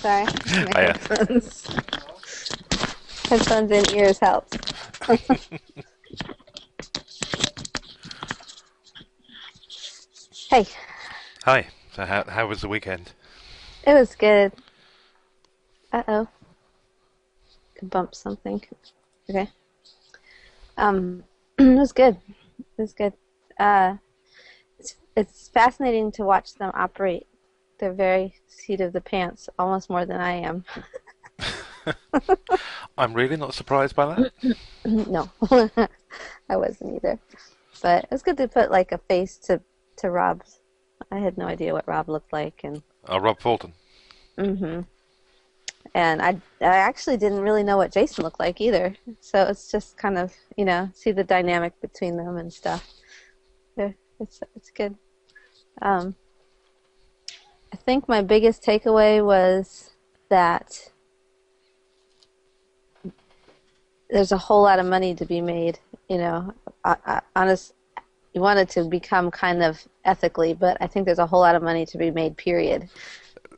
Sorry, my Oh, yeah. headphones. Headphones in ears helps. Hey, Hi. So how was the weekend? it was good. Uh-oh, bump something. Okay. It was good. It was good. Uh, it's fascinating to watch them operate. They're very seat of the pants, almost more than I am. I'm really not surprised by that. No, I wasn't either. But it was good to put like a face to Rob's. I had no idea what Rob looked like, and Rob Fulton. hmm and I actually didn't really know what Jason looked like either. So it's just kind of see the dynamic between them and stuff. It's good. Um, I think my biggest takeaway was that there's a whole lot of money to be made. Honest, you want it to become kind of ethically, but I think there's a whole lot of money to be made. Period.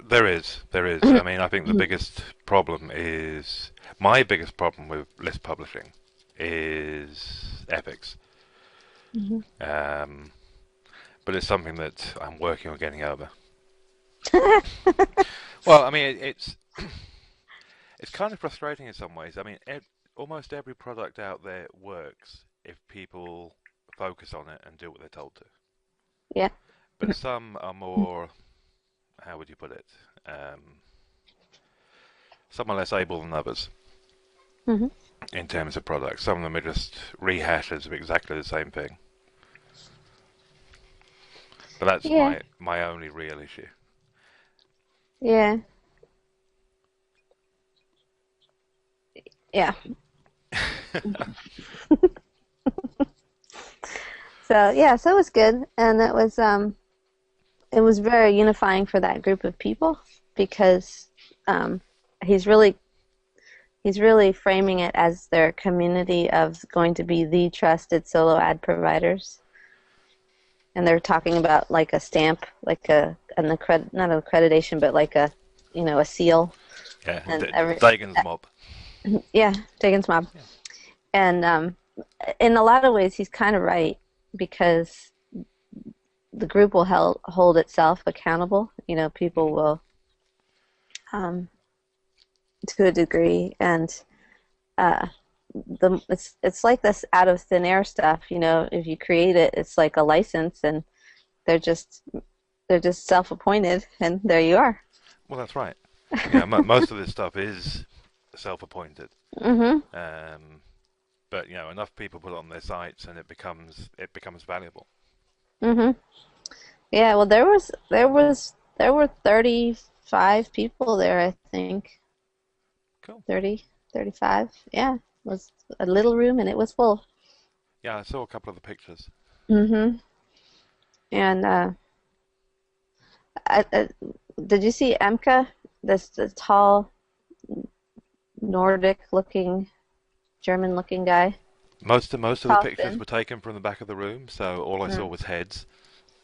There is, there is. I mean, I think the biggest problem is my biggest problem with list publishing is epics. Mhm. Um, but it's something that I'm working on getting over. Well, I mean, it's kind of frustrating in some ways. I mean, almost every product out there works if people focus on it and do what they're told to. Yeah. But some are more, how would you put it? Some are less able than others hmm in terms of products. Some of them are just rehashes of exactly the same thing. But that's Yeah. my only real issue. Yeah. Yeah. So yeah, so it was good, and it was very unifying for that group of people because um, he's really he's really framing it as their community of going to be the trusted solo ad providers, and they're talking about like a stamp, like not an accreditation, but like a seal, Yeah, and every Dagon's mob. yeah, Jagan's mom, Yeah. and in a lot of ways he's kind of right because the group will hold itself accountable. People hmm will, um, to a degree, and uh, it's like this out of thin air stuff. If you create it, it's like a license, and they're just they're just self-appointed, and there you are. Well, that's right. Yeah, most of this stuff is self-appointed. Mhm. Um, but enough people put it on their sites, and it becomes valuable. Mhm. Yeah. Well, there were 35 people there, I think. Cool. 30, 35. Yeah. It was a little room, and it was full. Yeah, I saw a couple of the pictures. Mhm. And I, did you see Emka? This tall Nordic-looking, German-looking guy. Most of the Tall, pictures thin. were taken from the back of the room, so all I saw Mm. was heads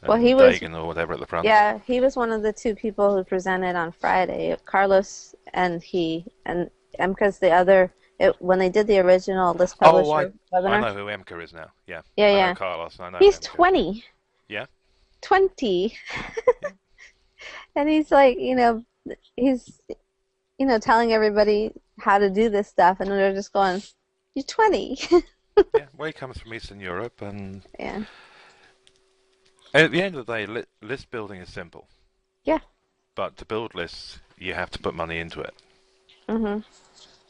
Well, and Dagon or whatever at the front. he was one of the two people who presented on Friday. Carlos and he, and Emka's the other. When they did the original List Oh, Publisher I webinar. know who Emka is now. Yeah, Yeah, I know yeah. Carlos and I know who He's Emka is. 20. Yeah, 20. yeah, And he's like, he's, telling everybody how to do this stuff, and they're just going, "You're 20." yeah. Well, he comes from Eastern Europe, and Yeah. at the end of the day, list building is simple. Yeah. But to build lists, you have to put money into it. Mhm.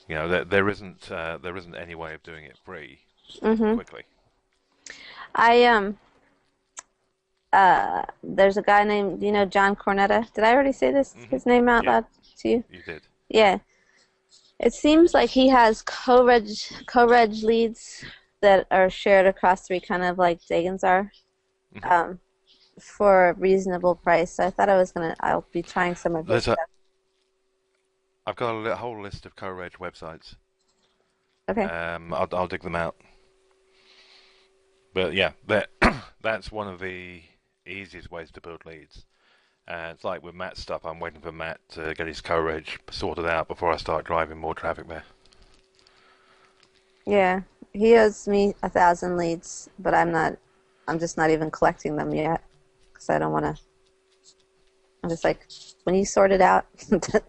There isn't any way of doing it free Mhm. quickly. I there's a guy named, John Cornetta. Did I already say hmm his name out Yeah, loud to you? you did. Yeah. It seems like he has co-reg leads that are shared across three, kind of like Dagan's are, hmm um, for a reasonable price. So I thought I'll be trying some of his There's a stuff. I've got a whole list of co-reg websites. Okay. I'll dig them out. But yeah, that's one of the easiest ways to build leads. And it's like with Matt's stuff, I'm waiting for Matt to get his co-reg sorted out before I start driving more traffic there. Yeah, he owes me 1,000 leads, but I'm not. I'm just not even collecting them yet because I don't want to. I'm just like, when you sort it out,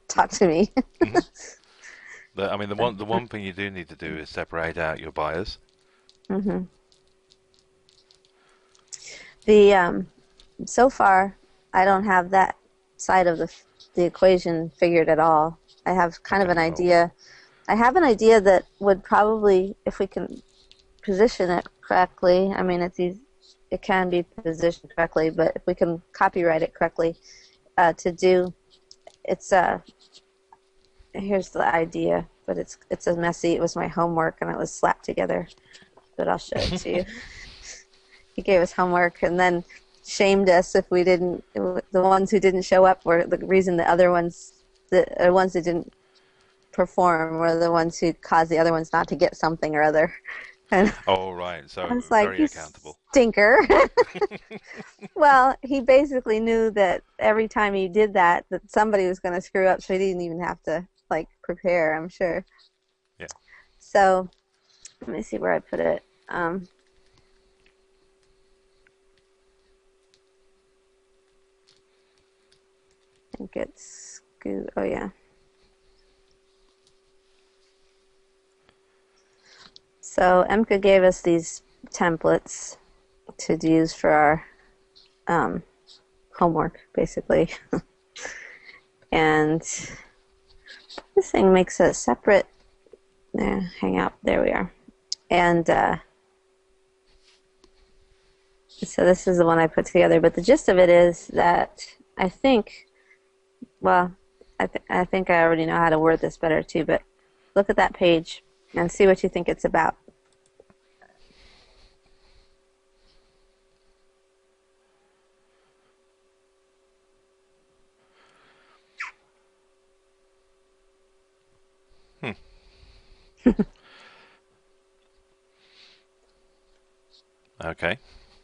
talk to me. Hmm. I mean, the one thing you do need to do is separate out your buyers. hmm The So far, I don't have that side of the equation figured at all. I have kind of Okay, an well, idea. I have an idea that would probably, if we can position it correctly, I mean, it can be positioned correctly, but if we can copyright it correctly, to do, it's here's the idea, but it's a messy. It was my homework, and it was slapped together. But I'll show it to you. He gave us homework, and then shamed us if we didn't. The ones who didn't show up were the reason the ones that didn't perform were the ones who caused the other ones not to get something or other. And oh right, I so was like, very you accountable. stinker. Well, he basically knew that every time he did that somebody was going to screw up, so he didn't even have to like prepare, I'm sure. Yeah. So let me see where I put it. I think it's good. Oh yeah. So Emka gave us these templates to use for our homework, basically. And this thing makes a separate Hangout. There we are. And so this is the one I put together. But the gist of it is that I think, well, I think I already know how to word this better too. But look at that page and see what you think it's about. Hmm. Okay.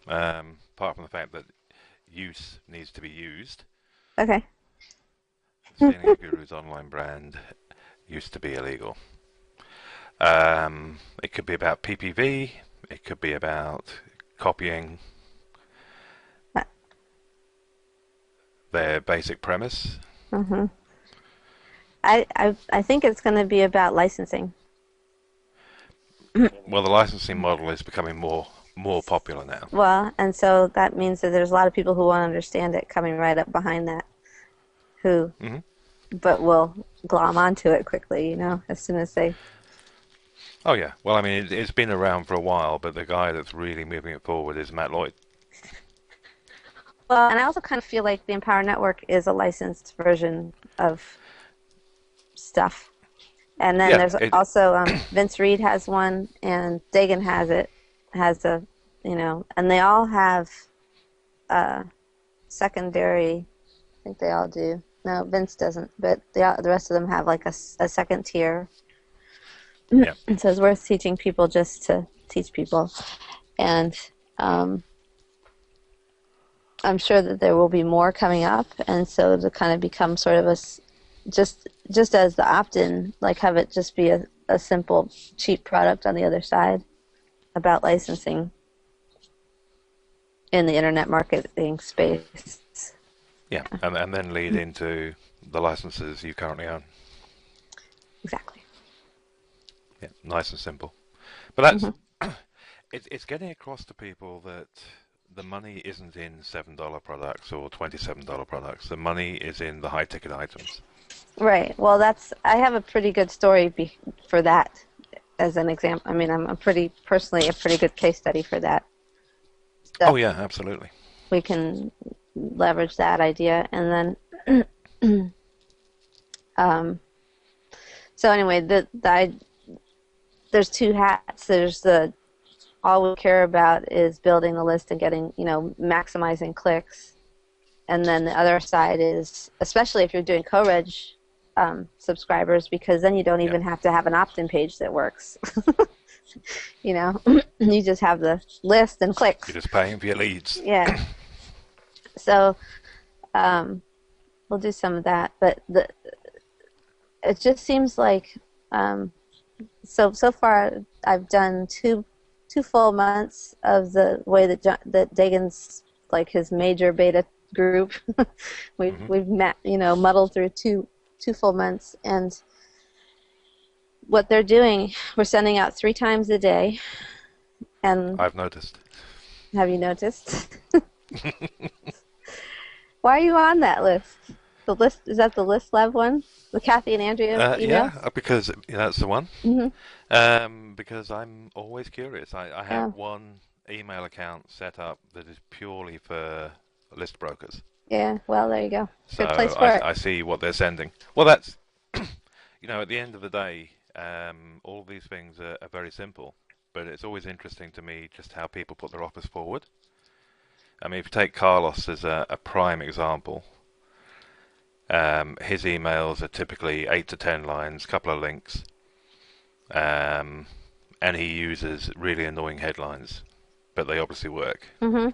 Apart from the fact that use needs to be used, Okay. stealing a guru's online brand used to be illegal. It could be about PPV. It could be about copying their basic premise. Mm-hmm. I think it's going to be about licensing. Well, the licensing model is becoming more popular now. Well, and so that means that there's a lot of people who won't understand it coming right up behind that, who, Hmm. but will glom onto it quickly, as soon as they. Oh yeah. Well, I mean, it's been around for a while, but the guy that's really moving it forward is Matt Lloyd. Well, and I also kind of feel like the Empower Network is a licensed version of stuff. And then Yeah. there's also Vince Reed has one, and Dagan has and they all have secondary. I think they all do. No, Vince doesn't, but the rest of them have like a second tier. Yeah. So it's worth teaching people just to teach people, and I'm sure that there will be more coming up, and so to kind of become sort of just as the opt-in, like have it just be a simple, cheap product on the other side about licensing in the internet marketing space. Yeah, and then lead into the licenses you currently own. Exactly. Yeah, nice and simple. But hmm that's it's getting across to people that the money isn't in $7 products or $27 products. The money is in the high ticket items. Right. Well, I have a pretty good story for that as an example. I mean, I'm personally a pretty good case study for that. Oh So yeah, absolutely. we can leverage that idea, and then so anyway, there's two hats. There's all we care about is building the list and getting, maximizing clicks. And then the other side is, especially if you're doing co-reg subscribers, because then you don't Yeah, even have to have an opt-in page that works. You just have the list and clicks. you're just paying for your leads. Yeah. So Um, we'll do some of that, but it just seems like so far I've done two full months of the way that Dagan's like his major beta group. Hmm. We've met, muddled through two full months, and what they're doing, we're sending out 3 times a day. And I've noticed. have you noticed? Why are you on that list? The list, is that the List Lab one? The Kathy and Andrea Yeah, emails? because that's the one. Mm-hmm. Because I'm always curious. I have Oh, one email account set up that is purely for list brokers. yeah. Well, there you go. So Good place for it. I see what they're sending. Well, that's, at the end of the day, all these things are very simple, but it's always interesting to me just how people put their offers forward. I mean, if you take Carlos as a prime example, his emails are typically 8 to 10 lines, couple of links, um, and he uses really annoying headlines, but they obviously work. Mm-hmm.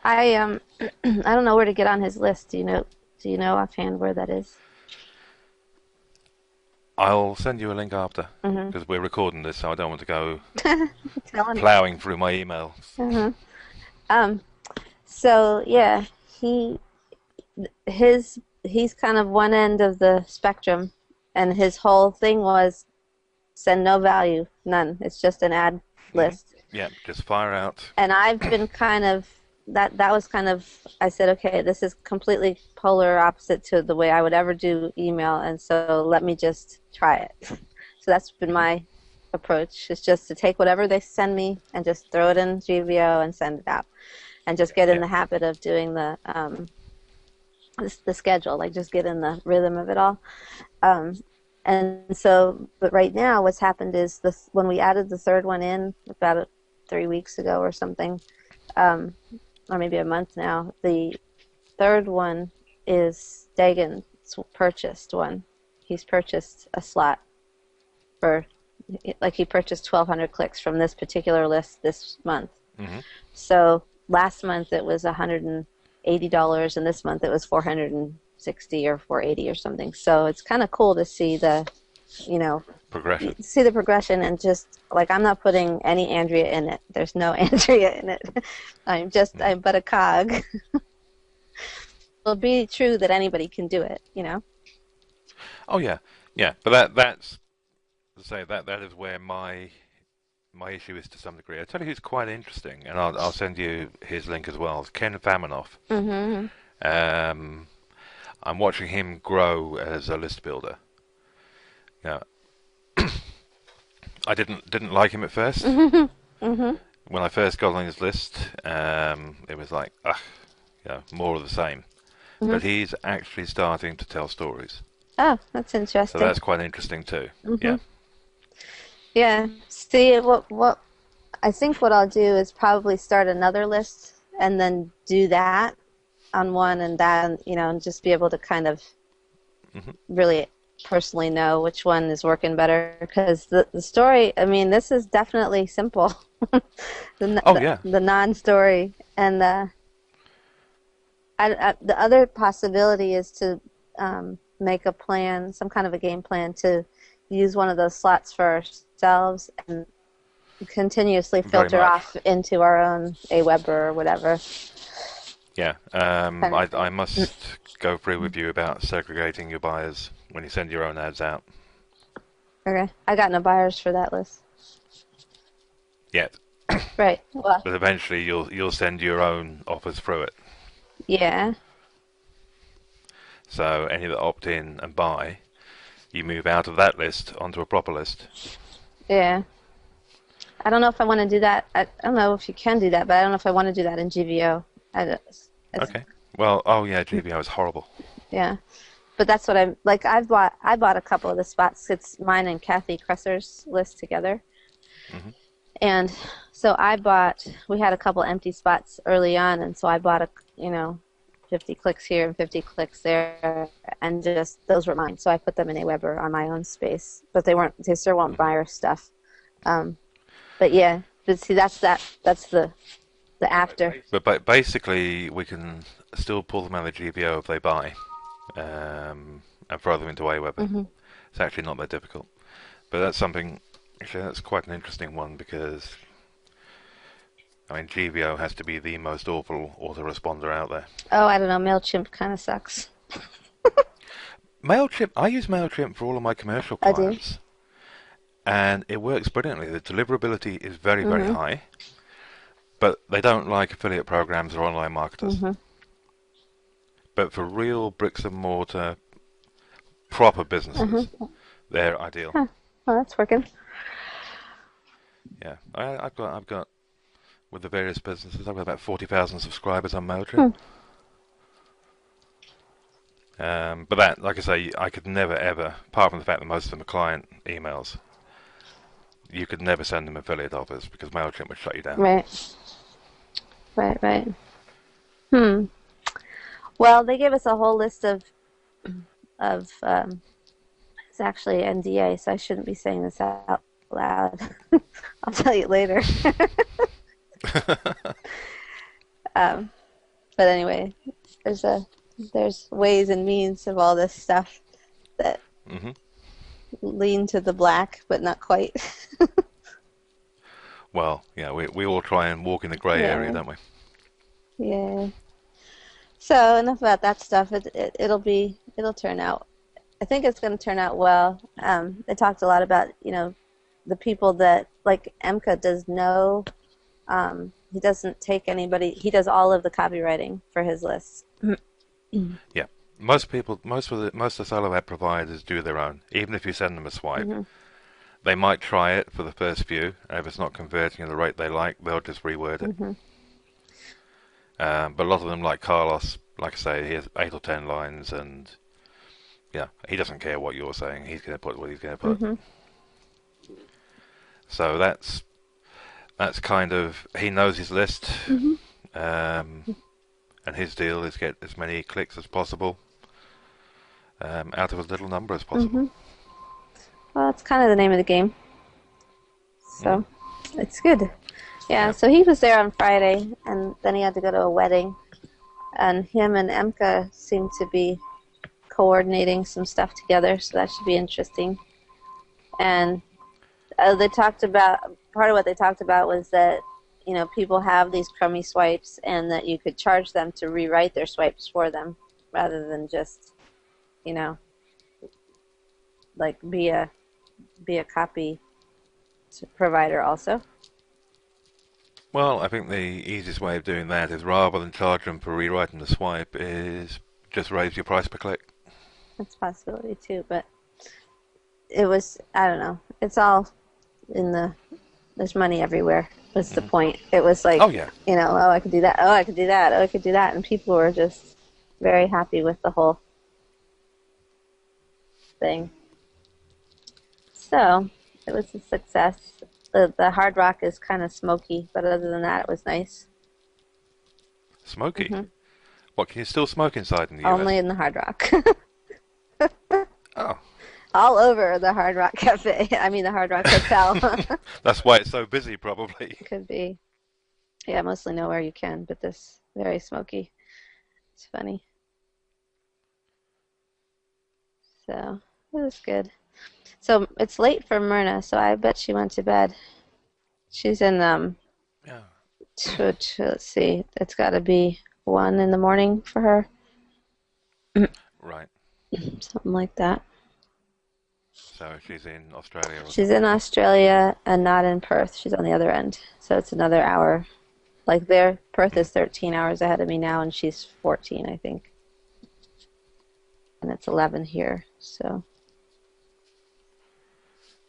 I I don't know where to get on his list. Do you know offhand where that is? I'll send you a link after Mm-hmm. because we're recording this, so I don't want to go Telling me. plowing through my emails. Uh-huh. Um. So yeah, he's kind of one end of the spectrum, and his whole thing was send no value, none. It's just an ad Hmm. list. Yeah, just fire out. And I've been kind of that was kind of I said, okay, this is completely polar opposite to the way I would ever do email, and so let me just try it. So that's been Hmm. my approach. Is just to take whatever they send me and just throw it in GVO and send it out, and just get in Yeah. the habit of doing the schedule, like just get in the rhythm of it all. Um, and so, but right now, what's happened is when we added the third one in about 3 weeks ago or something, um, or maybe a month now, the third one is Dagan's purchased one. He's purchased a slot for, like, he purchased 1,200 clicks from this particular list this month. Hmm. So last month it was $180, and this month it was 460 or 480 or something. So it's kind of cool to see you know, Progression. see the progression, and just like I'm not putting any Andrea in it. There's no Andrea in it. Hmm. I'm but a cog. It'll be true that anybody can do it. Oh yeah, yeah. But that's to say that is where my issue is to some degree. I'll tell you who's quite interesting, and I'll send you his link as well. It's Ken Faminoff. Mm-hmm. Um, I'm watching him grow as a list builder. Now, I didn't like him at first. Mm-hmm. Mm-hmm. When I first got on his list, it was like, more of the same. Mm-hmm. But he's actually starting to tell stories, Oh, that's so interesting. that's quite interesting too. Mm-hmm. Yeah. Yeah. See, what I think what I'll do is probably start another list and then do that on one, and that, and just be able to kind of Hmm. really personally know which one is working better, because the story, I mean, this is definitely simple. Oh yeah. The non-story, and the other possibility is to make a plan, some kind of a game plan, to use one of those slots for ourselves and continuously Very filter much. off into our own Aweber or whatever. Yeah. Kind of I thing. must go through with you about segregating your buyers when you send your own ads out. Okay, I got no buyers for that list. Yet, Right. Well, but eventually you'll send your own offers through it. yeah. So any that opt in and buy, you move out of that list onto a proper list. Yeah. I don't know if I want to do that. I don't know if you can do that, but I don't know if I want to do that in GVO. It's, Okay. Well, oh yeah, GBO is horrible. yeah. But that's what I'm like. I bought a couple of the spots. It's mine and Kathy Kresser's list together, Hmm. and so we had a couple empty spots early on, and so I bought 50 clicks here and 50 clicks there, and just those were mine. So I put them in Aweber on my own space, but they still weren't Hmm. buyer stuff. Um, but yeah, but see, that's the the after. But basically, we can still pull them out of the GPO if they buy, and throw them into Aweber. Hmm. It's actually not that difficult. But that's something. Actually, that's quite an interesting one because I mean, GVO has to be the most awful autoresponder out there. Oh, I don't know. MailChimp kind of sucks. MailChimp, I use MailChimp for all of my commercial I do. clients, and it works brilliantly. The deliverability is very, very Hmm. high, but they don't like affiliate programs or online marketers. Hmm. But for real bricks and mortar, proper Hmm. businesses, they're ideal. Huh. Well, that's working. Yeah, I've got with the various businesses, I've got about 40,000 subscribers on MailChimp. Hmm. But that, like I say, I could never ever, apart from the fact that most of them are client emails, you could never send them affiliate offers because MailChimp would shut you down. Right. Right. Right. Hmm. Well, they gave us a whole list of it's actually NDA, so I shouldn't be saying this out loud. I'll tell you later. Um, but anyway, there's a there's ways and means of all this stuff that hmm lean to the black, but not quite. Well, yeah, we all try and walk in the grey area, Yeah, don't we? yeah. So enough about that stuff. It'll turn out. I think it's going to turn out well. They talked a lot about the people that like Emka does no. He doesn't take anybody. He does all of the copywriting for his lists. Yeah. Most people, most of the solo ad providers do their own. Even if you send them a swipe, Hmm. they might try it for the first few, and if it's not converting at the rate they like, they'll just reword it. Hmm. But a lot of them, like Carlos, like I say, he has 8 or 10 lines, and yeah, he doesn't care what you're saying. He's going to put what he's going to put. Hmm. So that's kind of he knows his list, Hmm. um, and his deal is get as many clicks as possible out of as little number as possible. Hmm. Well, it's kind of the name of the game. Mm, So it's good. Yeah, yeah. so he was there on Friday, and then he had to go to a wedding. And him and Emka seem to be coordinating some stuff together, so that should be interesting. And they talked about part of what they talked about was that people have these crummy swipes, and that you could charge them to rewrite their swipes for them, rather than just you know like be a copy provider also. Well, I think the easiest way of doing that is rather than charge them for rewriting the swipe, is just raise your price per click. That's a possibility too, but it was I don't know. It's all in the there's money everywhere. That's the Mm. point. It was like, Oh yeah, oh, I could do that. Oh, I could do that. Oh, I could do that. And people were just very happy with the whole thing. So it was a success. The Hard Rock is kind of smoky, but other than that, it was nice. smoky. Hmm. What, can you still smoke inside in the US? Only in the Hard Rock. Oh, All over the Hard Rock Cafe. I mean, the Hard Rock Hotel. that's why it's so busy, probably. Could be. Yeah, mostly nowhere you can, but this very smoky. It's funny. So it was good. So it's late for Myrna, so I bet she went to bed. She's in Yeah. let's see, it's got to be 1 in the morning for her, Right. something like that. So she's in Australia or She's in something. Australia and not in Perth. She's on the other end, so it's another hour. Like there, Perth is 13 hours ahead of me now, and she's 14, I think, and it's 11 here. So.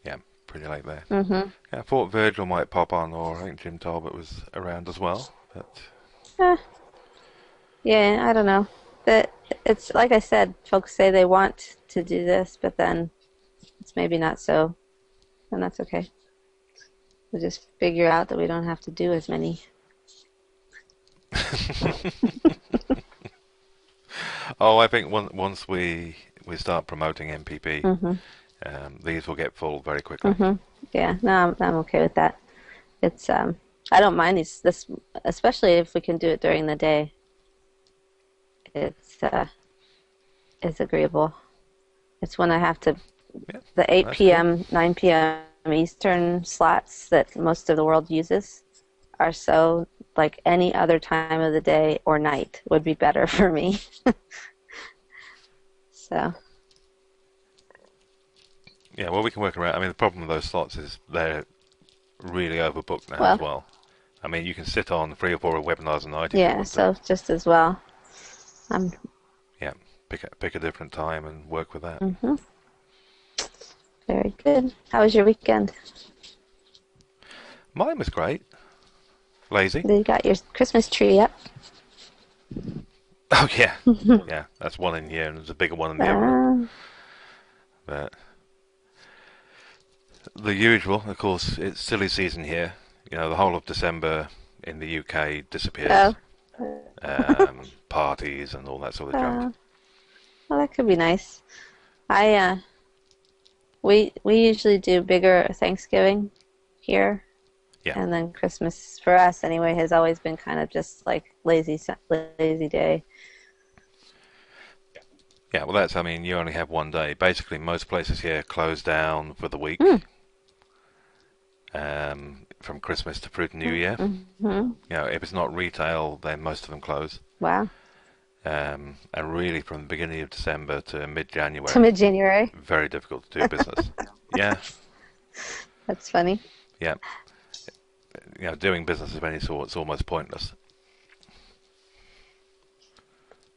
Yeah, pretty late there. Mhm. Yeah, I thought Virgil might pop on, or I think Jim Talbot was around as well. But Eh, yeah, I don't know. But it's like I said, folks say they want to do this, but then it's maybe not so, and that's okay. We'll just figure out that we don't have to do as many. oh, I think once we start promoting MPP, Mhm. these will get full very quickly. Mhm. Yeah, no, I'm okay with that. It's I don't mind this, especially if we can do it during the day. It's it's agreeable. It's when I have to Yeah, the that's cool. 8 p.m., 9 p.m. Eastern slots that most of the world uses are so like any other time of the day or night would be better for me. So, Yeah, well, we can work around. I mean, the problem with those slots is they're really overbooked now as well, well. I mean, you can sit on 3 or 4 webinars a night if you yeah, want to. so just as well. I'm Yeah, pick a different time and work with that. hmm Very good. How was your weekend? Mine was great. Lazy. You got your Christmas tree up? Oh yeah, yeah. That's one in here, and there's a bigger one in the other room. Uh, But the usual, of course, it's silly season here. You know, the whole of December in the UK disappears. oh, Parties and all that sort of junk. well, that could be nice. I we usually do bigger Thanksgiving here, Yeah, and then Christmas for us anyway has always been kind of just like lazy day. yeah. Well, that's. I mean, you only have one day. Basically, most places here close down for the week, Mm. from Christmas to through to New Year. Mm-hmm. You know, if it's not retail, then most of them close. Wow. And really, from the beginning of December to To mid-January, mid-January. very difficult to do business. Yeah, That's funny. yeah. You know, doing business of any sort is almost pointless.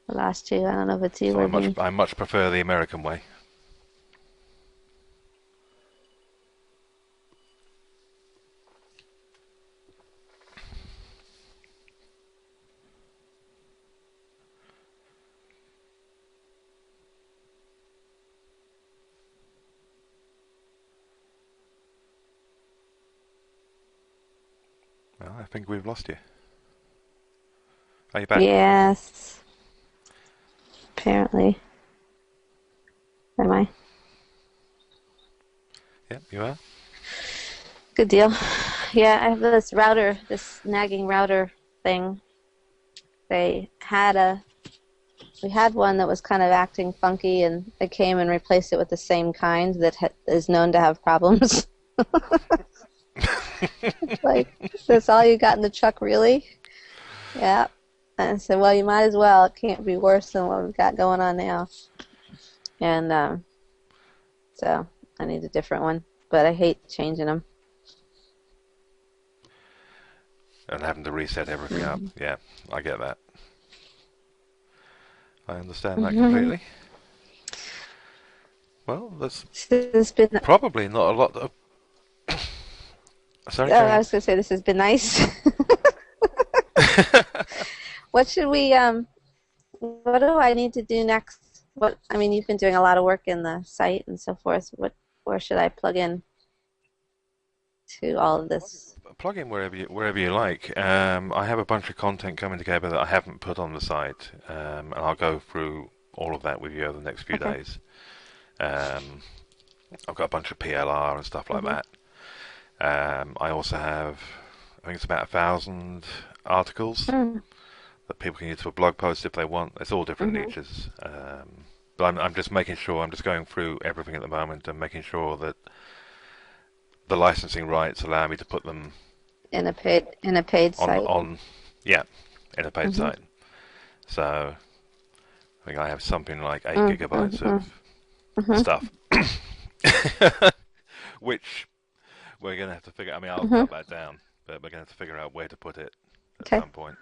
I lost you. I don't know if it's you So or me. I much prefer the American way. Well, I think we've lost you. Are you back? Yes, apparently. Am I? Yeah, you are. Good deal. Yeah, I have this router, this nagging router thing. They had a we had one that was kind of acting funky, and they came and replaced it with the same kind that is known to have problems. It's like, that's all you got in the truck, really? Yeah. And I said, well, you might as well. It can't be worse than what we've got going on now. And so I need a different one, but I hate changing them. And having to reset everything up. Yeah, I get that. I understand that Mm-hmm. completely. Well, that's This has been, probably not a lot of... Sorry, oh, carry I on. was going to say this has been nice. What should we, what do I need to do next? What, I mean, you've been doing a lot of work in the site and so forth. Where should I plug in to all of this? Plug in wherever you like. I have a bunch of content coming together that I haven't put on the site, and I'll go through all of that with you over the next few Okay. days. Um, I've got a bunch of PLR and stuff like Mm-hmm. that. I also have, I think it's about 1,000 articles that people can use for blog posts if they want. It's all different Mm-hmm. niches. But I'm just making sure, I'm just going through everything at the moment and making sure that the licensing rights allow me to put them In a paid on, site. on yeah, in a paid Mm-hmm. site. So I think I have something like 8 gigabytes Mm-hmm. of Mm-hmm. stuff, which we're going to have to figure. I mean, I'll Mm-hmm. cut that down, but we're going to have to figure out where to put it at Okay. some point.